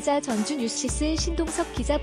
기자 전주뉴시스 신동석 기자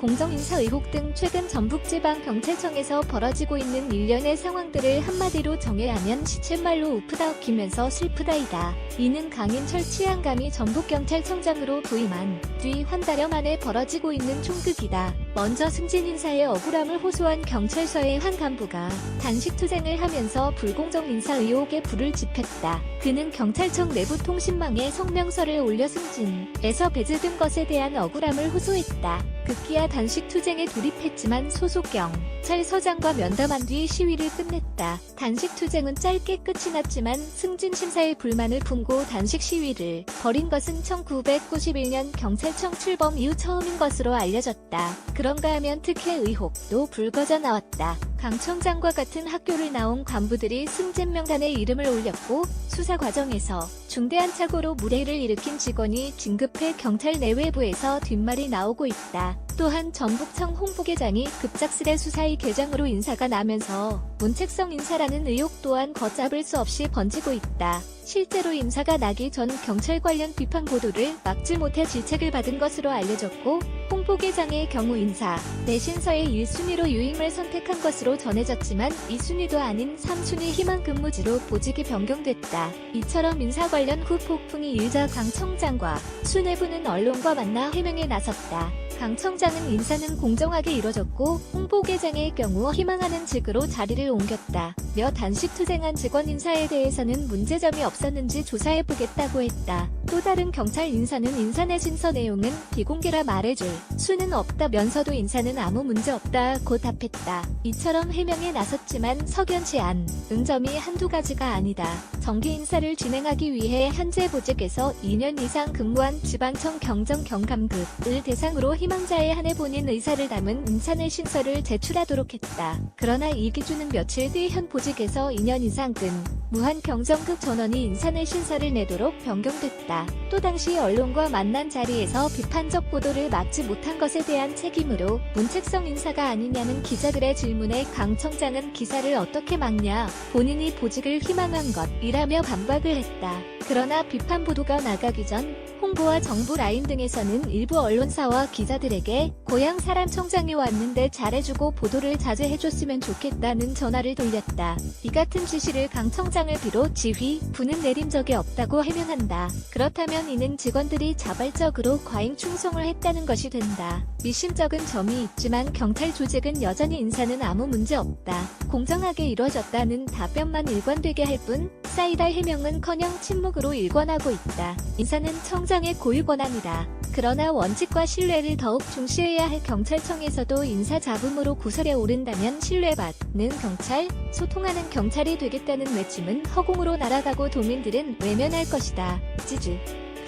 공정인사 의혹 등 최근 전북지방경찰청에서 벌어지고 있는 일련의 상황들을 한마디로 정의하면 시쳇말로 우프다 웃기면서 슬프다이다. 이는 강인철 치안감이 전북경찰청장으로 부임한 뒤 한 달여 만에 벌어지고 있는 총극이다. 먼저 승진 인사의 억울함을 호소한 경찰서의 한 간부가 단식투쟁을 하면서 불공정 인사 의혹에 불을 지폈다. 그는 경찰청 내부 통신망에 성명서를 올려 승진에서 배제된 것에 대한 억울함을 호소했다. 급기야 단식투쟁에 돌입했지만 소속 경찰서장과 면담한 뒤 시위를 끝냈다. 단식투쟁은 짧게 끝이 났지만 승진 심사에 불만을 품고 단식 시위를 벌인 것은 1991년 경찰청 출범 이후 처음인 것으로 알려졌다. 그런가 하면 특혜 의혹도 불거져 나왔다. 강 청장과 같은 학교를 나온 간부들이 승진 명단에 이름을 올렸고 수사 과정에서 중대한 착오로 물해를 일으킨 직원이 진급해 경찰 내외부에서 뒷말이 나오고 있다. 또한 전북청 홍보계장이 급작스레 수사의 계장으로 인사가 나면서 문책성 인사라는 의혹 또한 걷잡을 수 없이 번지고 있다. 실제로 인사가 나기 전 경찰 관련 비판 보도를 막지 못해 질책을 받은 것으로 알려졌고 홍보계장의 경우 인사 내신서의 1순위로 유임을 선택한 것으로 전해졌지만 2순위도 아닌 3순위 희망 근무지로 보직이 변경됐다. 이처럼 인사 관련 후폭풍이 일자 강 청장과 수뇌부는 언론과 만나 해명에 나섰다. 강 청장은 인사는 공정하게 이뤄졌고 홍보계장의 경우 희망하는 직으로 자리를 옮겼다. 며 단식투쟁한 직원 인사에 대해서는 문제점이 없었는지 조사해보겠다고 했다. 또 다른 경찰 인사는 인사 내신서 내용은 비공개라 말해줄 수는 없다면서도 인사는 아무 문제 없다고 답했다. 이처럼 해명에 나섰지만 석연치 않은 점이 한두 가지가 아니다. 정기 인사를 진행하기 위해 현재 보직에서 2년 이상 근무한 지방청 경정경감급을 대상으로 희망자에 한해 본인 의사를 담은 인사내신서를 제출하도록 했다. 그러나 이 기준은 며칠 뒤 현 보직에서 2년 이상 근무한 경정급 전원이 인사내신서를 내도록 변경됐다. 또 당시 언론과 만난 자리에서 비판적 보도를 막지 못한 것에 대한 책임으로 문책성 인사가 아니냐는 기자들의 질문에 강 청장은 기사를 어떻게 막냐, 본인이 보직을 희망한 것이라며 반박을 했다. 그러나 비판 보도가 나가기 전 홍보와 정부 라인 등에서는 일부 언론사와 기자들에게 고향 사람 청장이 왔는데 잘해주고 보도를 자제해줬으면 좋겠다는 전화를 돌렸다. 이 같은 지시를 강 청장을 비롯 지휘부는 내린 적이 없다고 해명한다. 그렇다면 이는 직원들이 자발적으로 과잉 충성을 했다는 것이 된다. 미심쩍은 점이 있지만 경찰 조직은 여전히 인사는 아무 문제 없다. 공정하게 이루어졌다는 답변만 일관되게 할 뿐 사이다 해명은커녕 침묵으로 일관하고 있다. 인사는 청장의 고유 권한이다. 그러나 원칙과 신뢰를 더욱 중시해야 할 경찰청에서도 인사 잡음으로 구설에 오른다면 신뢰받는 경찰, 소통하는 경찰이 되겠다는 외침은 허공으로 날아가고 도민들은 외면할 것이다. 지주,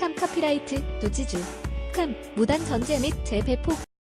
캄 카피라이트, 노지주, 캄, 무단 전제 및 재배폭